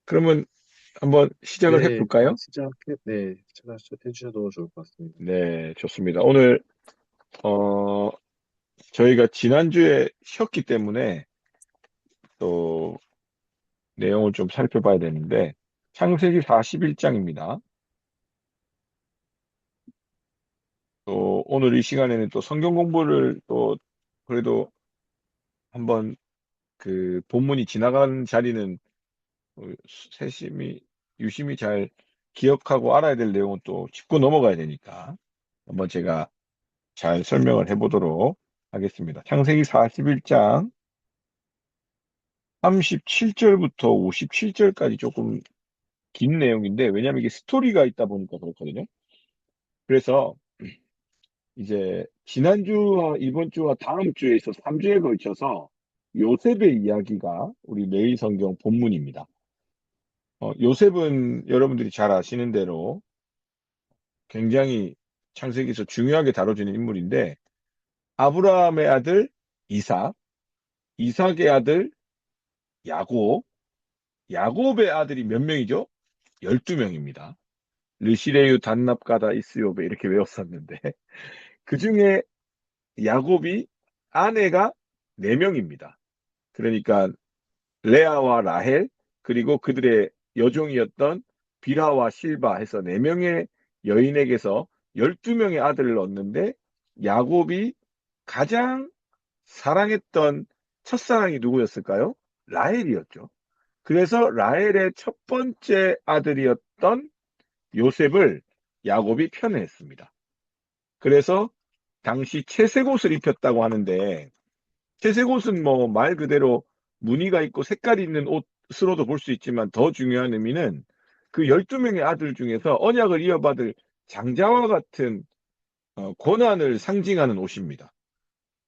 그러면 한번 시작을 네, 해볼까요? 시작해 주셔도 좋을 것 같습니다. 네, 좋습니다. 오늘, 어, 저희가 지난주에 쉬었기 때문에 또 내용을 좀 살펴봐야 되는데, 창세기 41장입니다. 또 오늘 이 시간에는 또 성경 공부를 또 그래도 한번 그 본문이 지나간 자리는 세심히, 유심히 잘 기억하고 알아야 될 내용은 또 짚고 넘어가야 되니까 한번 제가 잘 설명을 해보도록 하겠습니다. 창세기 41장 37절부터 57절까지 조금 긴 내용인데, 왜냐하면 이게 스토리가 있다 보니까 그렇거든요. 그래서 이제 지난주와 이번 주와 다음 주에 있어서 3주에 걸쳐서 요셉의 이야기가 우리 매일 성경 본문입니다. 요셉은 여러분들이 잘 아시는 대로 굉장히 창세기에서 중요하게 다뤄지는 인물인데, 아브라함의 아들 이삭, 이삭의 아들 야곱, 야곱의 아들이 몇 명이죠? 12명입니다. 르시레유 단납가다 이스요베 이렇게 외웠었는데 그 중에 야곱이 아내가 4명입니다. 그러니까 레아와 라헬 그리고 그들의 여종이었던 비라와 실바 해서 4명의 여인에게서 12명의 아들을 얻는데 야곱이 가장 사랑했던 첫사랑이 누구였을까요? 라헬이었죠. 그래서 라헬의 첫 번째 아들이었던 요셉을 야곱이 편애했습니다. 그래서 당시 채색옷을 입혔다고 하는데, 채색옷은 뭐 말 그대로 무늬가 있고 색깔이 있는 옷으로도 볼 수 있지만, 더 중요한 의미는 그 12명의 아들 중에서 언약을 이어받을 장자와 같은 고난을 상징하는 옷입니다.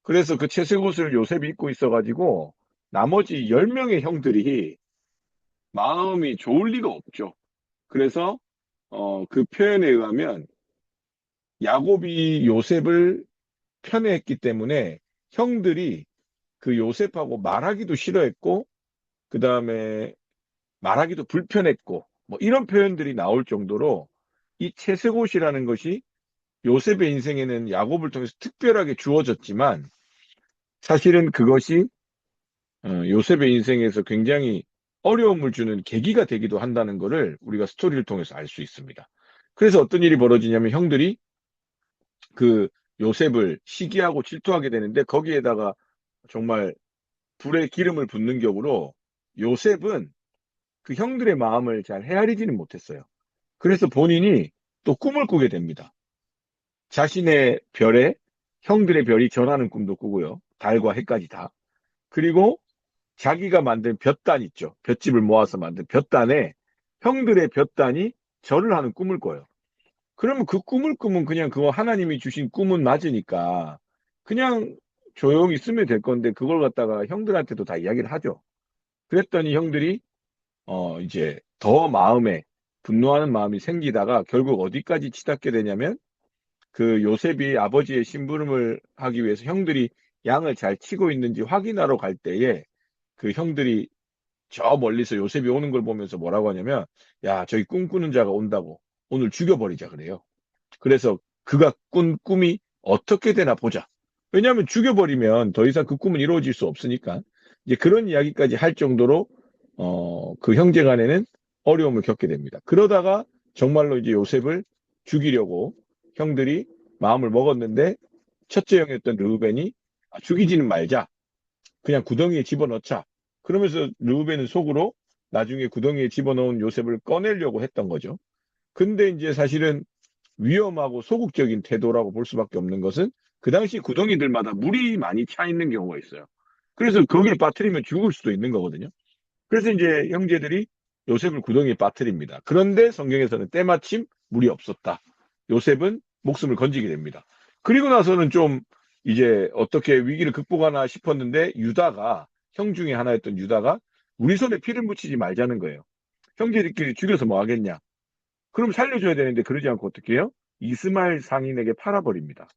그래서 그 채색옷을 요셉이 입고 있어가지고 나머지 10명의 형들이 마음이 좋을 리가 없죠. 그래서 그 표현에 의하면 야곱이 요셉을 편애했기 때문에 형들이 그 요셉하고 말하기도 싫어했고, 그 다음에 말하기도 불편했고, 뭐 이런 표현들이 나올 정도로 이 채색옷이라는 것이 요셉의 인생에는 야곱을 통해서 특별하게 주어졌지만, 사실은 그것이 요셉의 인생에서 굉장히 어려움을 주는 계기가 되기도 한다는 것을 우리가 스토리를 통해서 알 수 있습니다. 그래서 어떤 일이 벌어지냐면 형들이 그 요셉을 시기하고 질투하게 되는데, 거기에다가 정말 불에 기름을 붓는 격으로 요셉은 그 형들의 마음을 잘 헤아리지는 못했어요. 그래서 본인이 또 꿈을 꾸게 됩니다. 자신의 별에 형들의 별이 전하는 꿈도 꾸고요. 달과 해까지 다. 그리고 자기가 만든 볕단 있죠. 볏짚을 모아서 만든 볕단에 형들의 볕단이 절을 하는 꿈을 꿔요. 그러면 그 꿈을 꾸면 그냥 그거 하나님이 주신 꿈은 맞으니까 그냥 조용히 쓰면 될 건데, 그걸 갖다가 형들한테도 다 이야기를 하죠. 그랬더니 형들이 이제 더 마음에 분노하는 마음이 생기다가 결국 어디까지 치닫게 되냐면, 그 요셉이 아버지의 심부름을 하기 위해서 형들이 양을 잘 치고 있는지 확인하러 갈 때에 그 형들이 저 멀리서 요셉이 오는 걸 보면서 뭐라고 하냐면, 야, 저기 꿈꾸는 자가 온다고 오늘 죽여버리자 그래요. 그래서 그가 꾼 꿈이 어떻게 되나 보자. 왜냐하면 죽여버리면 더 이상 그 꿈은 이루어질 수 없으니까. 이제 그런 이야기까지 할 정도로 그 형제 간에는 어려움을 겪게 됩니다. 그러다가 정말로 이제 요셉을 죽이려고 형들이 마음을 먹었는데, 첫째 형이었던 르우벤이 죽이지는 말자. 그냥 구덩이에 집어넣자. 그러면서 르우벤은 속으로 나중에 구덩이에 집어넣은 요셉을 꺼내려고 했던 거죠. 근데 이제 사실은 위험하고 소극적인 태도라고 볼 수밖에 없는 것은, 그 당시 구덩이들마다 물이 많이 차 있는 경우가 있어요. 그래서 거기에 빠뜨리면 죽을 수도 있는 거거든요. 그래서 이제 형제들이 요셉을 구덩이에 빠뜨립니다. 그런데 성경에서는 때마침 물이 없었다. 요셉은 목숨을 건지게 됩니다. 그리고 나서는 좀 이제 어떻게 위기를 극복하나 싶었는데, 유다가, 형 중에 하나였던 유다가 우리 손에 피를 묻히지 말자는 거예요. 형제들끼리 죽여서 뭐 하겠냐. 그럼 살려줘야 되는데 그러지 않고 어떻게 해요? 이스마엘 상인에게 팔아버립니다.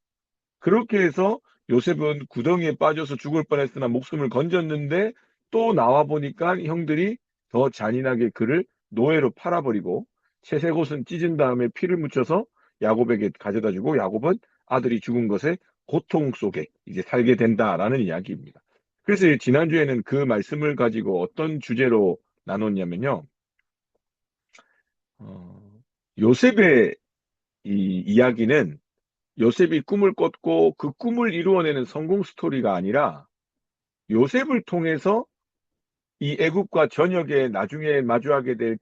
그렇게 해서 요셉은 구덩이에 빠져서 죽을 뻔했으나 목숨을 건졌는데, 또 나와 보니까 형들이 더 잔인하게 그를 노예로 팔아버리고 채색옷은 찢은 다음에 피를 묻혀서 야곱에게 가져다 주고 야곱은 아들이 죽은 것에 고통 속에 이제 살게 된다라는 이야기입니다. 그래서 지난주에는 그 말씀을 가지고 어떤 주제로 나눴냐면요. 어, 요셉의 이 이야기는 요셉이 꿈을 꿨고 그 꿈을 이루어내는 성공 스토리가 아니라 요셉을 통해서 이 애국과 전역에 나중에 마주하게 될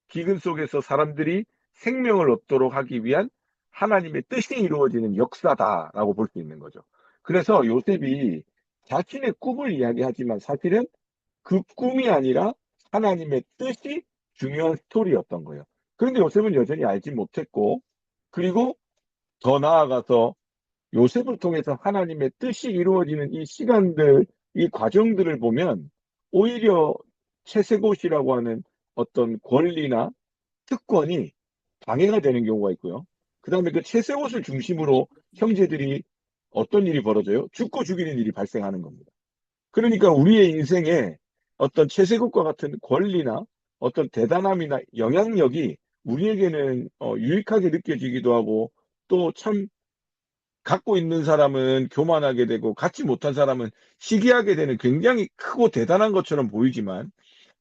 기근 속에서 사람들이 생명을 얻도록 하기 위한 하나님의 뜻이 이루어지는 역사다라고 볼 수 있는 거죠. 그래서 요셉이 자신의 꿈을 이야기하지만 사실은 그 꿈이 아니라 하나님의 뜻이 중요한 스토리였던 거예요. 그런데 요셉은 여전히 알지 못했고, 그리고 더 나아가서 요셉을 통해서 하나님의 뜻이 이루어지는 이 시간들, 이 과정들을 보면 오히려 채색옷이라고 하는 어떤 권리나 특권이 방해가 되는 경우가 있고요. 그 다음에 그 채색옷을 중심으로 형제들이 어떤 일이 벌어져요? 죽고 죽이는 일이 발생하는 겁니다. 그러니까 우리의 인생에 어떤 채색옷과 같은 권리나 어떤 대단함이나 영향력이 우리에게는 유익하게 느껴지기도 하고 또 참 갖고 있는 사람은 교만하게 되고 갖지 못한 사람은 시기하게 되는 굉장히 크고 대단한 것처럼 보이지만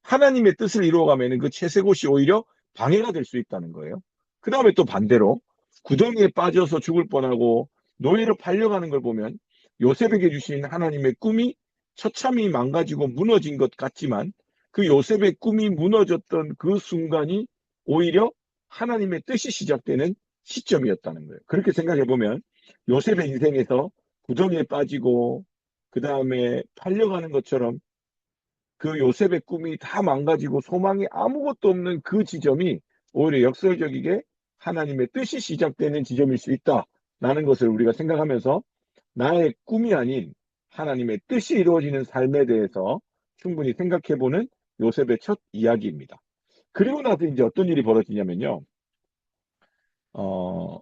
하나님의 뜻을 이루어가면 그 채색옷이 오히려 방해가 될 수 있다는 거예요. 그 다음에 또 반대로 구덩이에 빠져서 죽을 뻔하고 노예로 팔려가는 걸 보면 요셉에게 주신 하나님의 꿈이 처참히 망가지고 무너진 것 같지만 그 요셉의 꿈이 무너졌던 그 순간이 오히려 하나님의 뜻이 시작되는 시점이었다는 거예요. 그렇게 생각해 보면 요셉의 인생에서 구덩이에 빠지고 그 다음에 팔려가는 것처럼 그 요셉의 꿈이 다 망가지고 소망이 아무것도 없는 그 지점이 오히려 역설적이게 하나님의 뜻이 시작되는 지점일 수 있다라는 것을 우리가 생각하면서 나의 꿈이 아닌 하나님의 뜻이 이루어지는 삶에 대해서 충분히 생각해보는 요셉의 첫 이야기입니다. 그리고 나서 이제 어떤 일이 벌어지냐면요. 어,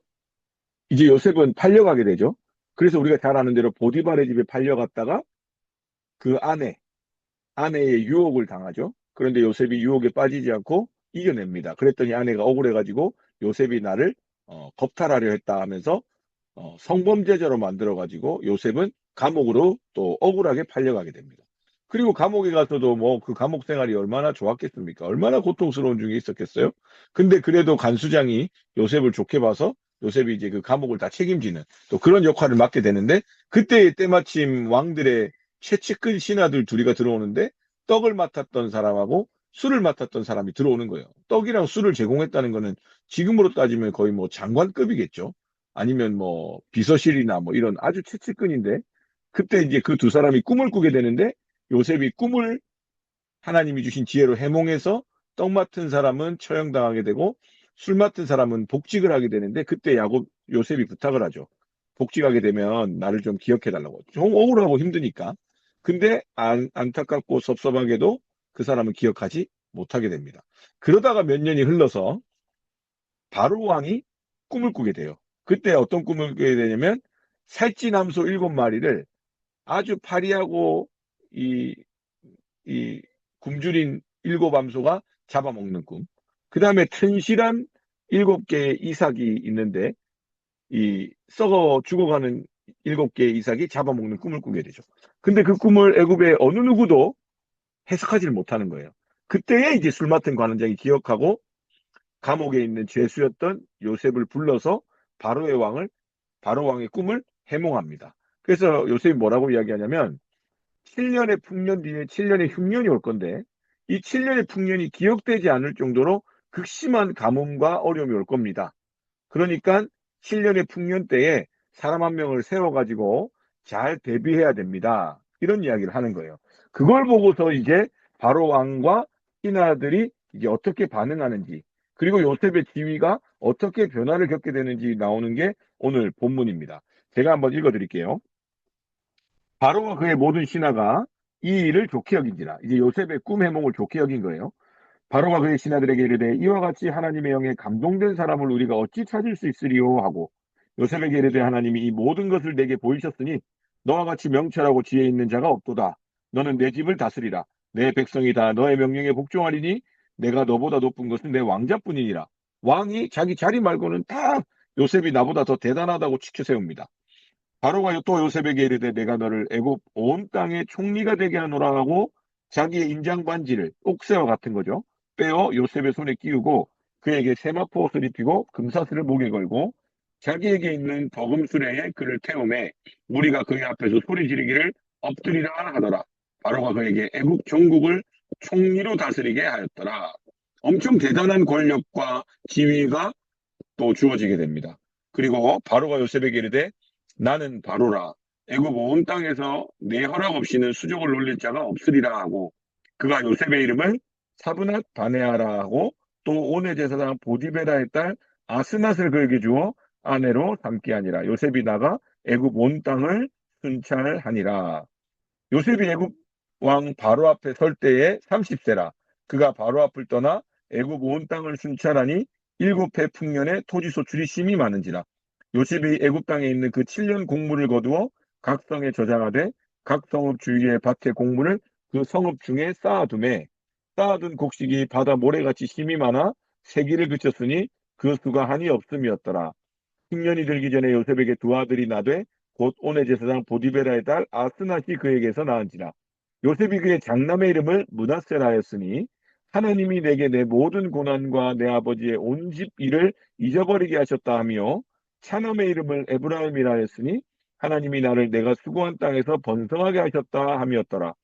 이제 요셉은 팔려가게 되죠. 그래서 우리가 잘 아는 대로 보디발의 집에 팔려갔다가 그 아내의 유혹을 당하죠. 그런데 요셉이 유혹에 빠지지 않고 이겨냅니다. 그랬더니 아내가 억울해가지고 요셉이 나를 겁탈하려 했다 하면서 성범죄자로 만들어가지고 요셉은 감옥으로 또 억울하게 팔려가게 됩니다. 그리고 감옥에 가서도 뭐 그 감옥 생활이 얼마나 좋았겠습니까? 얼마나 고통스러운 중에 있었겠어요? 근데 그래도 간수장이 요셉을 좋게 봐서 요셉이 이제 그 감옥을 다 책임지는 또 그런 역할을 맡게 되는데 그때 때마침 왕들의 최측근 신하들 둘이가 들어오는데 떡을 맡았던 사람하고 술을 맡았던 사람이 들어오는 거예요. 떡이랑 술을 제공했다는 거는 지금으로 따지면 거의 뭐 장관급이겠죠. 아니면 뭐 비서실이나 뭐 이런 아주 최측근인데 그때 이제 그 두 사람이 꿈을 꾸게 되는데 요셉이 꿈을 하나님이 주신 지혜로 해몽해서 떡 맡은 사람은 처형당하게 되고 술 맡은 사람은 복직을 하게 되는데 그때 요셉이 부탁을 하죠. 복직하게 되면 나를 좀 기억해 달라고. 좀 억울하고 힘드니까. 근데 안타깝고 섭섭하게도 그 사람은 기억하지 못하게 됩니다. 그러다가 몇 년이 흘러서 바로 왕이 꿈을 꾸게 돼요. 그때 어떤 꿈을 꾸게 되냐면 살찌남소 7마리를 아주 파리하고 이, 이 굶주린 7암소가 잡아먹는 꿈. 그 다음에 튼실한 7개의 이삭이 있는데 이 썩어 죽어가는 7개의 이삭이 잡아먹는 꿈을 꾸게 되죠. 근데 그 꿈을 애굽의 어느 누구도 해석하지를 못하는 거예요. 그때에 이제 술 맡은 관원장이 기억하고 감옥에 있는 죄수였던 요셉을 불러서 바로의 왕을 바로 왕의 꿈을 해몽합니다. 그래서 요셉이 뭐라고 이야기하냐면 7년의 풍년 뒤에 7년의 흉년이 올 건데 이 7년의 풍년이 기억되지 않을 정도로 극심한 가뭄과 어려움이 올 겁니다. 그러니까 7년의 풍년 때에 사람 한 명을 세워가지고 잘 대비해야 됩니다. 이런 이야기를 하는 거예요. 그걸 보고서 이제 바로 왕과 신하들이 이제 어떻게 반응하는지 그리고 요셉의 지위가 어떻게 변화를 겪게 되는지 나오는 게 오늘 본문입니다. 제가 한번 읽어드릴게요. 바로와 그의 모든 신하가 이 일을 좋게 여긴지라. 이제 요셉의 꿈 해몽을 좋게 여긴 거예요. 바로가 그의 신하들에게 이르되 이와 같이 하나님의 영에 감동된 사람을 우리가 어찌 찾을 수 있으리요 하고 요셉에게 이르되 하나님이 이 모든 것을 내게 보이셨으니 너와 같이 명철하고 지혜 있는 자가 없도다. 너는 내 집을 다스리라. 내 백성이 다 너의 명령에 복종하리니 내가 너보다 높은 것은 내 왕자뿐이니라. 왕이 자기 자리 말고는 다 요셉이 나보다 더 대단하다고 치켜 세웁니다. 바로가 또 요셉에게 이르되 내가 너를 애굽 온 땅의 총리가 되게 하노라 하고 자기의 인장 반지를 옥새와 같은 거죠. 빼어 요셉의 손에 끼우고 그에게 세마포 옷을 입히고 금사슬을 목에 걸고 자기에게 있는 버금수레에 그를 태우매 무리가 그의 앞에서 소리 지르기를 엎드리라 하더라. 바로가 그에게 애굽 전국을 총리로 다스리게 하였더라. 엄청 대단한 권력과 지위가 또 주어지게 됩니다. 그리고 바로가 요셉에게 이르되 나는 바로라. 애굽 온 땅에서 내 허락 없이는 수족을 놀릴 자가 없으리라 하고 그가 요셉의 이름을 사브낫 바네아라 하고 또 온의 제사장 보디베라의 딸 아스낫을 그에게 주어 아내로 삼게 하니라. 요셉이 나가 애굽 온 땅을 순찰하니라. 요셉이 애굽 왕 바로 앞에 설 때에 30세라. 그가 바로 앞을 떠나 애굽 온 땅을 순찰하니 7해 풍년에 토지 소출이 심히 많은지라. 요셉이 애굽 땅에 있는 그 7년 곡물을 거두어 각 성에 저장하되 각 성읍 주위의 밭의 곡물을 그 성읍 중에 쌓아두매 쌓아둔 곡식이 바다 모래같이 심이 많아 세기를 그쳤으니 그 수가 한이 없음이었더라. 10년이 들기 전에 요셉에게 두 아들이 나되 곧 온의 제사장 보디베라의 딸 아스낫이 그에게서 낳은지라. 요셉이 그의 장남의 이름을 므낫세라 하였으니 하나님이 내게 내 모든 고난과 내 아버지의 온 집 일을 잊어버리게 하셨다 하며 차남의 이름을 에브라임이라 하였으니 하나님이 나를 내가 수고한 땅에서 번성하게 하셨다 함이었더라.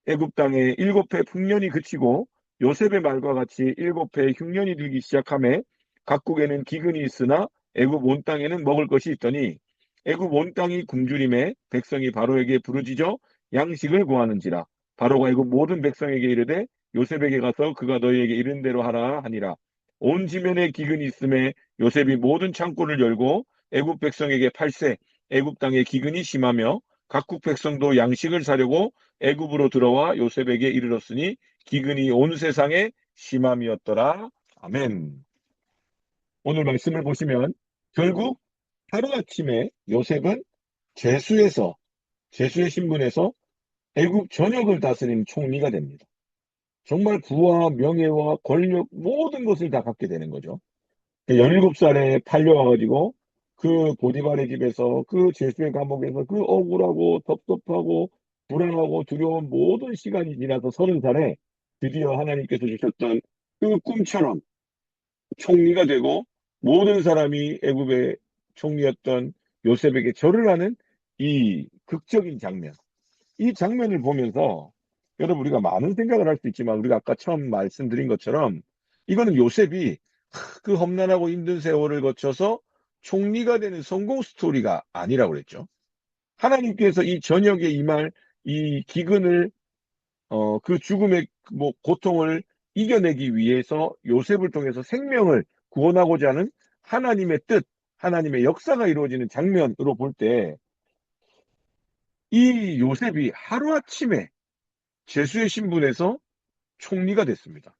애굽 땅에 7해 풍년이 그치고 요셉의 말과 같이 7해 흉년이 들기 시작하매 각국에는 기근이 있으나 애굽 온 땅에는 먹을 것이 있더니 애굽 온 땅이 굶주림에 백성이 바로에게 부르짖어 양식을 구하는지라. 바로가 애굽 모든 백성에게 이르되 요셉에게 가서 그가 너희에게 이른 대로 하라 하니라. 온 지면에 기근이 있음에 요셉이 모든 창고를 열고 애굽 백성에게 팔세 애굽 땅에 기근이 심하며 각국 백성도 양식을 사려고 애굽으로 들어와 요셉에게 이르렀으니 기근이 온 세상에 심함이었더라. 아멘. 오늘 말씀을 보시면 결국 하루아침에 요셉은 제수에서 제수의 신분에서 애굽 전역을 다스리는 총리가 됩니다. 정말 부와 명예와 권력 모든 것을 다 갖게 되는 거죠. 17살에 팔려와가지고 그 보디발의 집에서 그 제수의 감옥에서 그 억울하고 섭섭하고 불안하고 두려운 모든 시간이 지나서 30살에 드디어 하나님께서 주셨던 그 꿈처럼 총리가 되고 모든 사람이 애굽의 총리였던 요셉에게 절을 하는 이 극적인 장면. 이 장면을 보면서 여러분 우리가 많은 생각을 할 수 있지만 우리가 아까 처음 말씀드린 것처럼 이거는 요셉이 그 험난하고 힘든 세월을 거쳐서 총리가 되는 성공 스토리가 아니라고 그랬죠. 하나님께서 이 전역에 임할 이 기근을 그 죽음의 뭐 고통을 이겨내기 위해서 요셉을 통해서 생명을 구원하고자 하는 하나님의 뜻, 하나님의 역사가 이루어지는 장면으로 볼 때 이 요셉이 하루아침에 제수의 신분에서 총리가 됐습니다.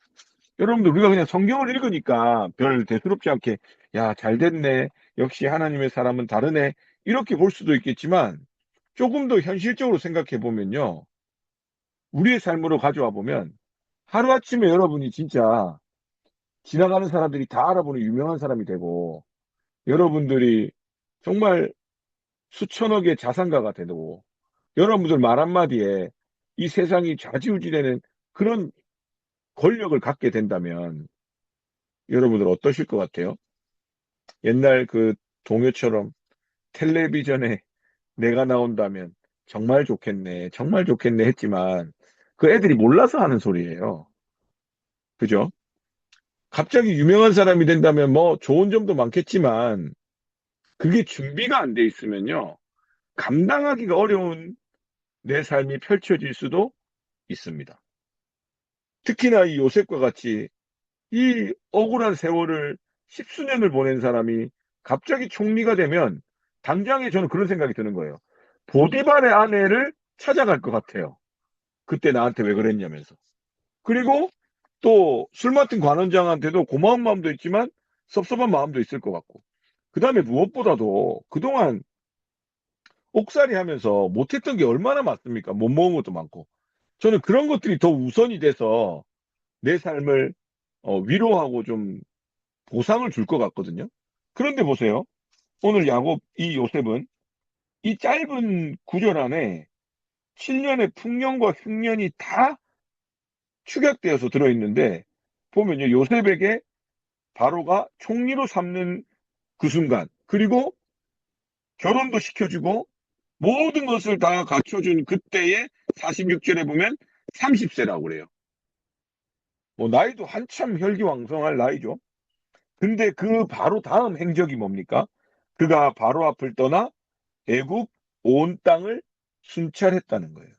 여러분들 우리가 그냥 성경을 읽으니까 별 대수롭지 않게 야, 잘 됐네. 역시 하나님의 사람은 다르네. 이렇게 볼 수도 있겠지만 조금 더 현실적으로 생각해 보면요. 우리의 삶으로 가져와 보면 하루아침에 여러분이 진짜 지나가는 사람들이 다 알아보는 유명한 사람이 되고 여러분들이 정말 수천억의 자산가가 되고 여러분들 말 한마디에 이 세상이 좌지우지되는 그런 권력을 갖게 된다면 여러분들 어떠실 것 같아요? 옛날 그 동요처럼 텔레비전에 내가 나온다면 정말 좋겠네, 정말 좋겠네 했지만 그 애들이 몰라서 하는 소리예요. 그죠? 갑자기 유명한 사람이 된다면 뭐 좋은 점도 많겠지만 그게 준비가 안 돼 있으면요. 감당하기가 어려운 내 삶이 펼쳐질 수도 있습니다. 특히나 이 요셉과 같이 이 억울한 세월을 십수년을 보낸 사람이 갑자기 총리가 되면 당장에 저는 그런 생각이 드는 거예요. 보디발의 아내를 찾아갈 것 같아요. 그때 나한테 왜 그랬냐면서. 그리고 또 술 맡은 관원장한테도 고마운 마음도 있지만 섭섭한 마음도 있을 것 같고. 그 다음에 무엇보다도 그동안 옥살이 하면서 못했던 게 얼마나 많습니까? 못 먹은 것도 많고. 저는 그런 것들이 더 우선이 돼서 내 삶을 위로하고 좀 보상을 줄 것 같거든요. 그런데 보세요. 오늘 야곱, 이 요셉은 이 짧은 구절 안에 7년의 풍년과 흉년이 다 축약되어서 들어있는데, 보면요. 요셉에게 바로가 총리로 삼는 그 순간, 그리고 결혼도 시켜주고 모든 것을 다 갖춰준 그때의 46절에 보면 30세라고 그래요. 뭐 나이도 한참 혈기왕성할 나이죠. 근데 그 바로 다음 행적이 뭡니까? 그가 바로 앞을 떠나 애굽 온 땅을 순찰했다는 거예요.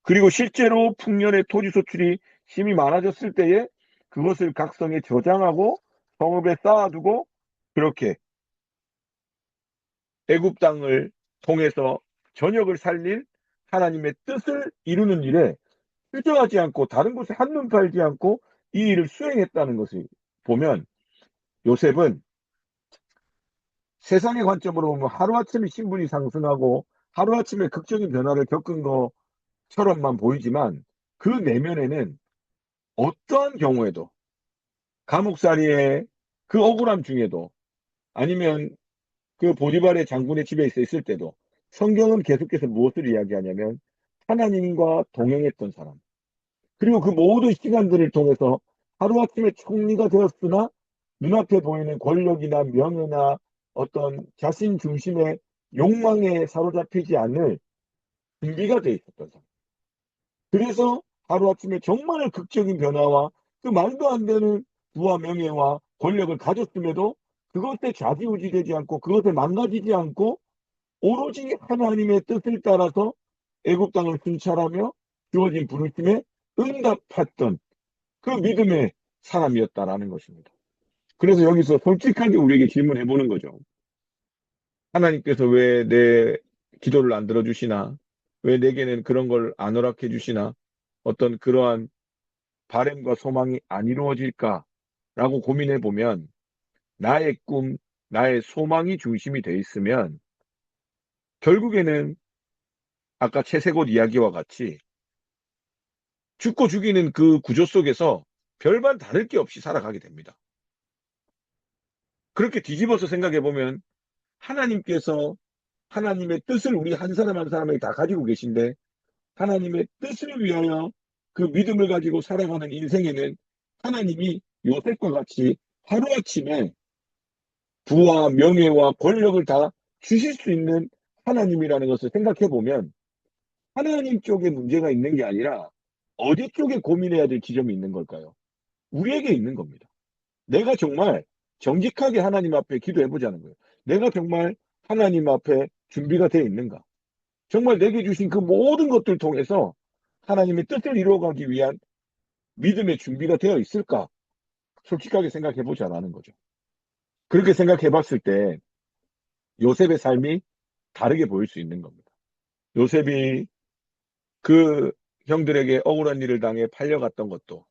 그리고 실제로 풍년의 토지 소출이 힘이 많아졌을 때에 그것을 각성에 저장하고 성읍에 쌓아두고 그렇게 애굽 땅을 통해서 전역을 살릴 하나님의 뜻을 이루는 일에 휴저하지 않고 다른 곳에 한눈 팔지 않고 이 일을 수행했다는 것을 보면 요셉은 세상의 관점으로 보면 하루아침에 신분이 상승하고 하루아침에 극적인 변화를 겪은 것처럼만 보이지만 그 내면에는 어떠한 경우에도 감옥살이의 그 억울함 중에도 아니면 그 보디발의 장군의 집에 있을 때도 성경은 계속해서 무엇을 이야기하냐면 하나님과 동행했던 사람 그리고 그 모든 시간들을 통해서 하루아침에 총리가 되었으나 눈앞에 보이는 권력이나 명예나 어떤 자신 중심의 욕망에 사로잡히지 않을 준비가 돼 있었던 사람. 그래서 하루아침에 정말 극적인 변화와 그 말도 안 되는 부와 명예와 권력을 가졌음에도 그것에 좌지우지되지 않고 그것에 망가지지 않고 오로지 하나님의 뜻을 따라서 애굽 땅을 순찰하며 주어진 부르심에 응답했던 그 믿음의 사람이었다라는 것입니다. 그래서 여기서 솔직하게 우리에게 질문해 보는 거죠. 하나님께서 왜 내 기도를 안 들어주시나? 왜 내게는 그런 걸 안 허락해 주시나? 어떤 그러한 바램과 소망이 안 이루어질까라고 고민해 보면 나의 꿈, 나의 소망이 중심이 돼 있으면 결국에는 아까 채색옷 이야기와 같이 죽고 죽이는 그 구조 속에서 별반 다를 게 없이 살아가게 됩니다. 그렇게 뒤집어서 생각해 보면 하나님께서 하나님의 뜻을 우리 한 사람 한 사람에게 다 가지고 계신데 하나님의 뜻을 위하여 그 믿음을 가지고 살아가는 인생에는 하나님이 요셉과 같이 하루아침에 부와 명예와 권력을 다 주실 수 있는 하나님이라는 것을 생각해 보면 하나님 쪽에 문제가 있는 게 아니라 어디 쪽에 고민해야 될 지점이 있는 걸까요? 우리에게 있는 겁니다. 내가 정말 정직하게 하나님 앞에 기도해 보자는 거예요. 내가 정말 하나님 앞에 준비가 되어 있는가? 정말 내게 주신 그 모든 것들 통해서 하나님의 뜻을 이루어가기 위한 믿음의 준비가 되어 있을까? 솔직하게 생각해 보자라는 거죠. 그렇게 생각해 봤을 때 요셉의 삶이 다르게 보일 수 있는 겁니다. 요셉이 그 형들에게 억울한 일을 당해 팔려갔던 것도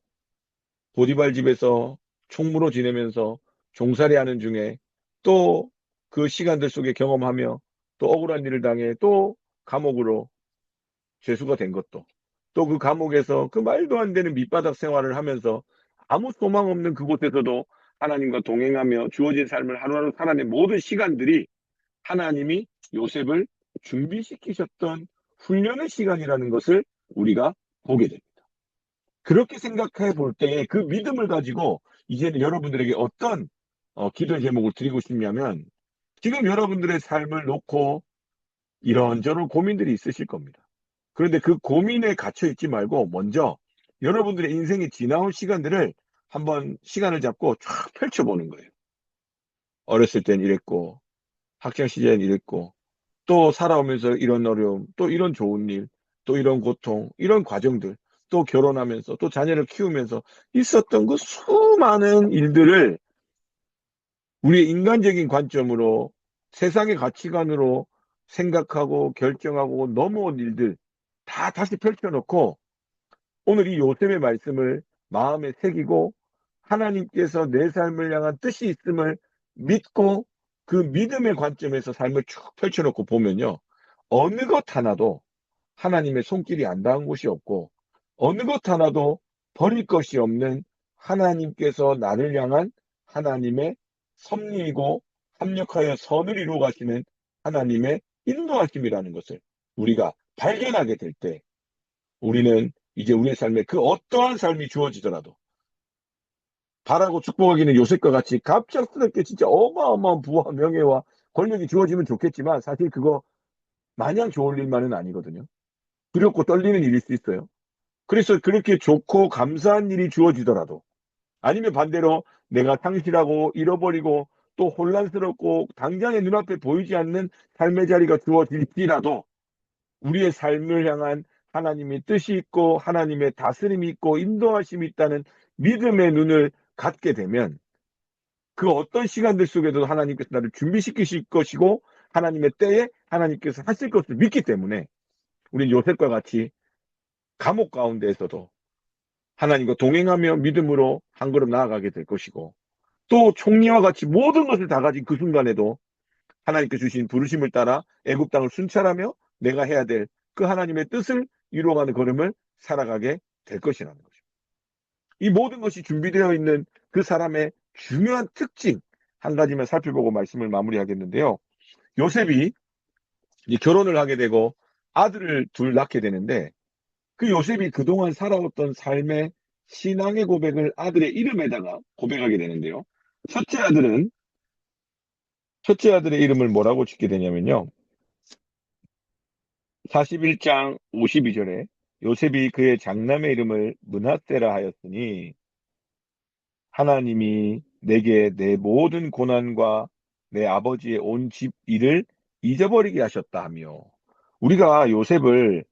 보디발 집에서 총무로 지내면서 종살이 하는 중에 또 그 시간들 속에 경험하며 또 억울한 일을 당해 또 감옥으로 죄수가 된 것도 또 그 감옥에서 그 말도 안 되는 밑바닥 생활을 하면서 아무 소망 없는 그곳에서도 하나님과 동행하며 주어진 삶을 하루하루 살아낸 모든 시간들이 하나님이 요셉을 준비시키셨던 훈련의 시간이라는 것을 우리가 보게 됩니다. 그렇게 생각해 볼 때에 그 믿음을 가지고 이제는 여러분들에게 어떤 기도 제목을 드리고 싶냐면 지금 여러분들의 삶을 놓고 이런저런 고민들이 있으실 겁니다. 그런데 그 고민에 갇혀 있지 말고 먼저 여러분들의 인생에 지나온 시간들을 한번 시간을 잡고 쫙 펼쳐보는 거예요. 어렸을 땐 이랬고, 학창 시절엔 이랬고, 또 살아오면서 이런 어려움, 또 이런 좋은 일, 또 이런 고통, 이런 과정들, 또 결혼하면서, 또 자녀를 키우면서 있었던 그 수많은 일들을 우리의 인간적인 관점으로 세상의 가치관으로 생각하고 결정하고 넘어온 일들 다 다시 펼쳐놓고 오늘 이 요셉의 말씀을 마음에 새기고 하나님께서 내 삶을 향한 뜻이 있음을 믿고 그 믿음의 관점에서 삶을 쭉 펼쳐놓고 보면요. 어느 것 하나도 하나님의 손길이 안 닿은 곳이 없고 어느 것 하나도 버릴 것이 없는 하나님께서 나를 향한 하나님의 섭리이고 합력하여 선을 이루어 가시는 하나님의 인도하심이라는 것을 우리가 발견하게 될 때 우리는 이제 우리의 삶에 그 어떠한 삶이 주어지더라도 바라고 축복하기는 요셉과 같이 갑작스럽게 진짜 어마어마한 부와 명예와 권력이 주어지면 좋겠지만 사실 그거 마냥 좋을 일만은 아니거든요. 두렵고 떨리는 일일 수 있어요. 그래서 그렇게 좋고 감사한 일이 주어지더라도 아니면 반대로 내가 상실하고 잃어버리고 또 혼란스럽고 당장의 눈앞에 보이지 않는 삶의 자리가 주어질지라도 우리의 삶을 향한 하나님의 뜻이 있고 하나님의 다스림이 있고 인도하심이 있다는 믿음의 눈을 갖게 되면 그 어떤 시간들 속에도 하나님께서 나를 준비시키실 것이고 하나님의 때에 하나님께서 하실 것을 믿기 때문에 우리는 요셉과 같이 감옥 가운데에서도 하나님과 동행하며 믿음으로 한 걸음 나아가게 될 것이고 또 총리와 같이 모든 것을 다 가진 그 순간에도 하나님께 주신 부르심을 따라 애굽 땅을 순찰하며 내가 해야 될 그 하나님의 뜻을 이루어가는 걸음을 살아가게 될 것이라는 거죠. 이 모든 것이 준비되어 있는 그 사람의 중요한 특징 한 가지만 살펴보고 말씀을 마무리하겠는데요. 요셉이 이제 결혼을 하게 되고 아들을 둘 낳게 되는데 그 요셉이 그동안 살아왔던 삶의 신앙의 고백을 아들의 이름에다가 고백하게 되는데요. 첫째 아들은 첫째 아들의 이름을 뭐라고 짓게 되냐면요. 41장 52절에 요셉이 그의 장남의 이름을 므낫세라 하였으니 하나님이 내게 내 모든 고난과 내 아버지의 온 집 일을 잊어버리게 하셨다 하며 우리가 요셉은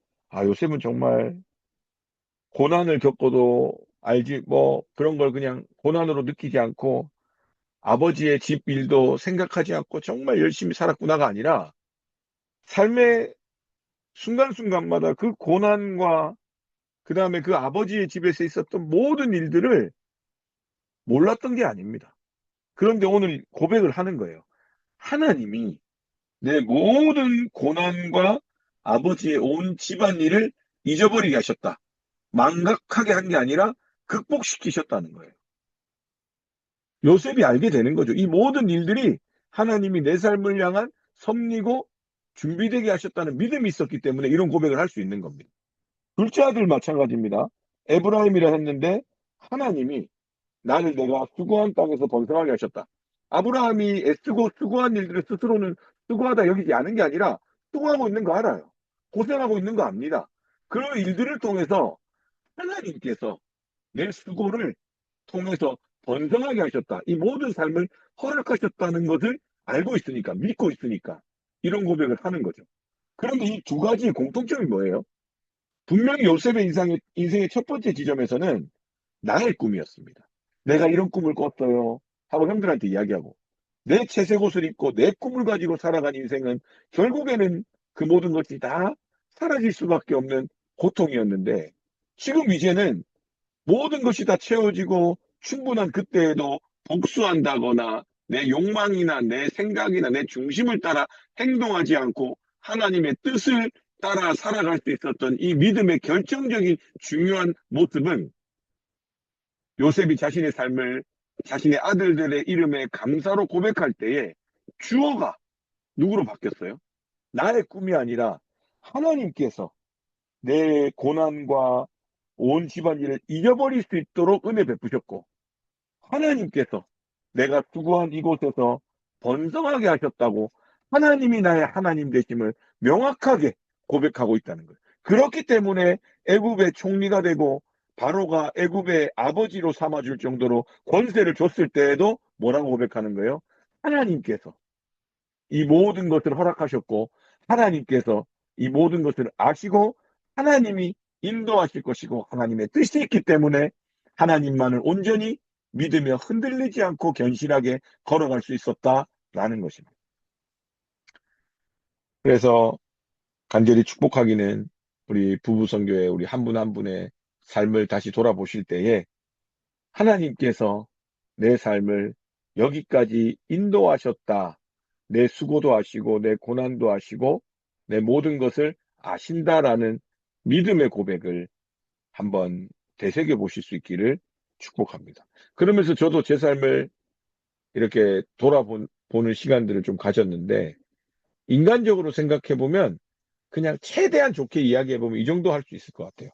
정말 고난을 겪어도 알지 뭐 그런 걸 그냥 고난으로 느끼지 않고 아버지의 집 일도 생각하지 않고 정말 열심히 살았구나가 아니라 삶의 순간순간마다 그 고난과 그다음에 그 아버지의 집에서 있었던 모든 일들을 몰랐던 게 아닙니다. 그런데 오늘 고백을 하는 거예요. 하나님이 내 모든 고난과 아버지의 온 집안일을 잊어버리게 하셨다. 망각하게 한 게 아니라 극복시키셨다는 거예요. 요셉이 알게 되는 거죠. 이 모든 일들이 하나님이 내 삶을 향한 섭리고 준비되게 하셨다는 믿음이 있었기 때문에 이런 고백을 할 수 있는 겁니다. 둘째 아들 마찬가지입니다. 에브라임이라 했는데 하나님이 나를 내가 수고한 땅에서 번성하게 하셨다. 아브라함이 애쓰고 수고한 일들을 스스로는 수고하다 여기지 않은 게 아니라 수고하고 있는 거 알아요. 고생하고 있는 거 압니다. 그런 일들을 통해서 하나님께서 내 수고를 통해서 번성하게 하셨다. 이 모든 삶을 허락하셨다는 것을 알고 있으니까, 믿고 있으니까 이런 고백을 하는 거죠. 그런데 이 두 가지의 공통점이 뭐예요? 분명히 요셉의 인생의 첫 번째 지점에서는 나의 꿈이었습니다. 내가 이런 꿈을 꿨어요. 하고 형들한테 이야기하고 내 채색 옷을 입고 내 꿈을 가지고 살아간 인생은 결국에는 그 모든 것이 다 사라질 수밖에 없는 고통이었는데 지금 이제는 모든 것이 다 채워지고 충분한 그때에도 복수한다거나 내 욕망이나 내 생각이나 내 중심을 따라 행동하지 않고 하나님의 뜻을 따라 살아갈 수 있었던 이 믿음의 결정적인 중요한 모습은 요셉이 자신의 삶을 자신의 아들들의 이름에 감사로 고백할 때에 주어가 누구로 바뀌었어요? 나의 꿈이 아니라 하나님께서 내 고난과 온 집안일을 잊어버릴 수 있도록 은혜 베푸셨고 하나님께서 내가 수고한 이곳에서 번성하게 하셨다고 하나님이 나의 하나님 되심을 명확하게 고백하고 있다는 거예요. 그렇기 때문에 애굽의 총리가 되고 바로가 애굽의 아버지로 삼아줄 정도로 권세를 줬을 때에도 뭐라고 고백하는 거예요? 하나님께서 이 모든 것을 허락하셨고 하나님께서 이 모든 것을 아시고 하나님이 인도하실 것이고 하나님의 뜻이 있기 때문에 하나님만을 온전히 믿으며 흔들리지 않고 견실하게 걸어갈 수 있었다라는 것입니다. 그래서 간절히 축복하기는 우리 부부선교회 우리 한 분 한 분의 삶을 다시 돌아보실 때에 하나님께서 내 삶을 여기까지 인도하셨다. 내 수고도 하시고 내 고난도 하시고 내 모든 것을 아신다라는 믿음의 고백을 한번 되새겨 보실 수 있기를 축복합니다. 그러면서 저도 제 삶을 이렇게 보는 시간들을 좀 가졌는데, 인간적으로 생각해 보면 그냥 최대한 좋게 이야기해 보면 이 정도 할 수 있을 것 같아요.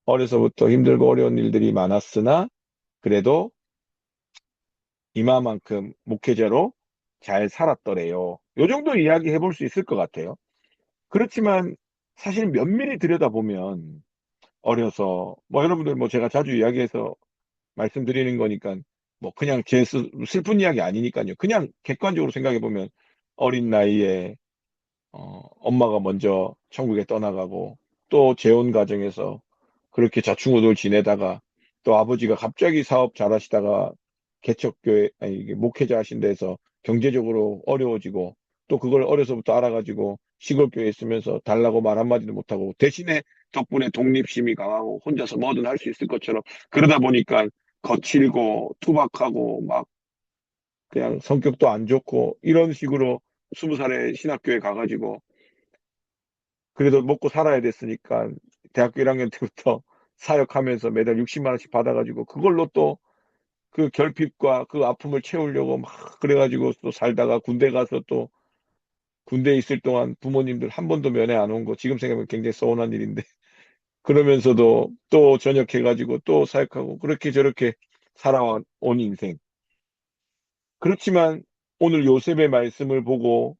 어려서부터 힘들고 어려운 일들이 많았으나 그래도 이마만큼 목회자로 잘 살았더래요. 요 정도 이야기 해볼 수 있을 것 같아요. 그렇지만 사실 면밀히 들여다보면 어려서 뭐 여러분들 뭐 제가 자주 이야기해서 말씀드리는 거니까 뭐 그냥 제 슬픈 이야기 아니니까요. 그냥 객관적으로 생각해 보면 어린 나이에 엄마가 먼저 천국에 떠나가고 또 재혼 가정에서 그렇게 좌충우돌 지내다가 또 아버지가 갑자기 사업 잘하시다가 개척교회, 아니, 이게 목회자 하신 데서 경제적으로 어려워지고 또 그걸 어려서부터 알아가지고 시골교회에 있으면서 달라고 말 한마디도 못하고 대신에 덕분에 독립심이 강하고 혼자서 뭐든 할 수 있을 것처럼 그러다 보니까 거칠고 투박하고 막 그냥 성격도 안 좋고 이런 식으로 20살에 신학교에 가가지고 그래도 먹고 살아야 됐으니까 대학교 1학년 때부터 사역하면서 매달 60만 원씩 받아가지고 그걸로 또 그 결핍과 그 아픔을 채우려고 막 그래가지고 또 살다가 군대 가서 또 군대에 있을 동안 부모님들 한 번도 면회 안 온 거 지금 생각하면 굉장히 서운한 일인데 그러면서도 또 전역해가지고 또 사역하고 그렇게 저렇게 살아온 인생. 그렇지만 오늘 요셉의 말씀을 보고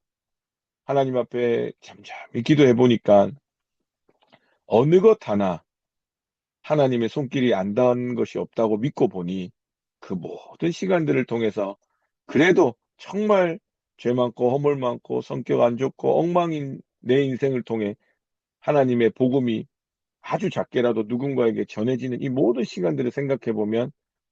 하나님 앞에 잠잠히 기도해 보니까 어느 것 하나 하나님의 손길이 안 닿은 것이 없다고 믿고 보니 그 모든 시간들을 통해서 그래도 정말 죄 많고 허물 많고 성격 안 좋고 엉망인 내 인생을 통해 하나님의 복음이 아주 작게라도 누군가에게 전해지는 이 모든 시간들을 생각해 보면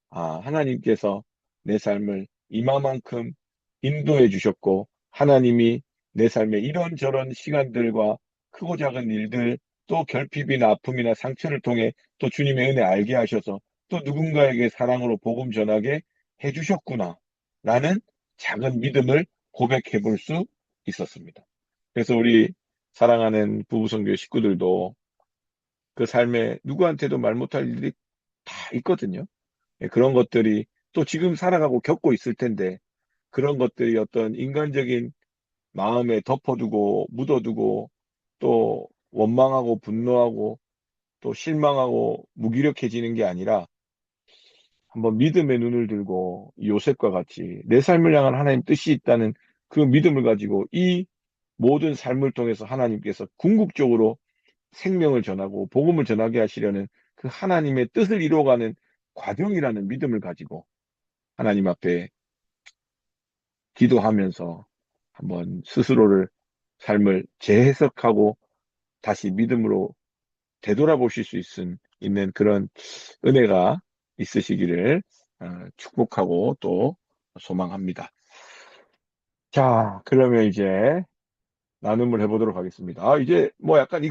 아, 하나님께서 내 삶을 이마만큼 인도해 주셨고 하나님이 내 삶의 이런저런 시간들과 크고 작은 일들 또 결핍이나 아픔이나 상처를 통해 또 주님의 은혜 알게 하셔서 또 누군가에게 사랑으로 복음 전하게 해 주셨구나 라는 작은 믿음을 고백해 볼 수 있었습니다. 그래서 우리 사랑하는 부부성교 식구들도 그 삶에 누구한테도 말 못할 일이 다 있거든요. 예, 그런 것들이 또 지금 살아가고 겪고 있을 텐데 그런 것들이 어떤 인간적인 마음에 덮어두고 묻어두고 또 원망하고 분노하고 또 실망하고 무기력해지는 게 아니라 한번 믿음의 눈을 들고 요셉과 같이 내 삶을 향한 하나님 뜻이 있다는 그 믿음을 가지고 이 모든 삶을 통해서 하나님께서 궁극적으로 생명을 전하고 복음을 전하게 하시려는 그 하나님의 뜻을 이루어가는 과정이라는 믿음을 가지고 하나님 앞에 기도하면서 한번 스스로를 삶을 재해석하고 다시 믿음으로 되돌아보실 수 있는 그런 은혜가 있으시기를 축복하고 또 소망합니다. 자, 그러면 이제 나눔을 해보도록 하겠습니다. 이제 뭐 약간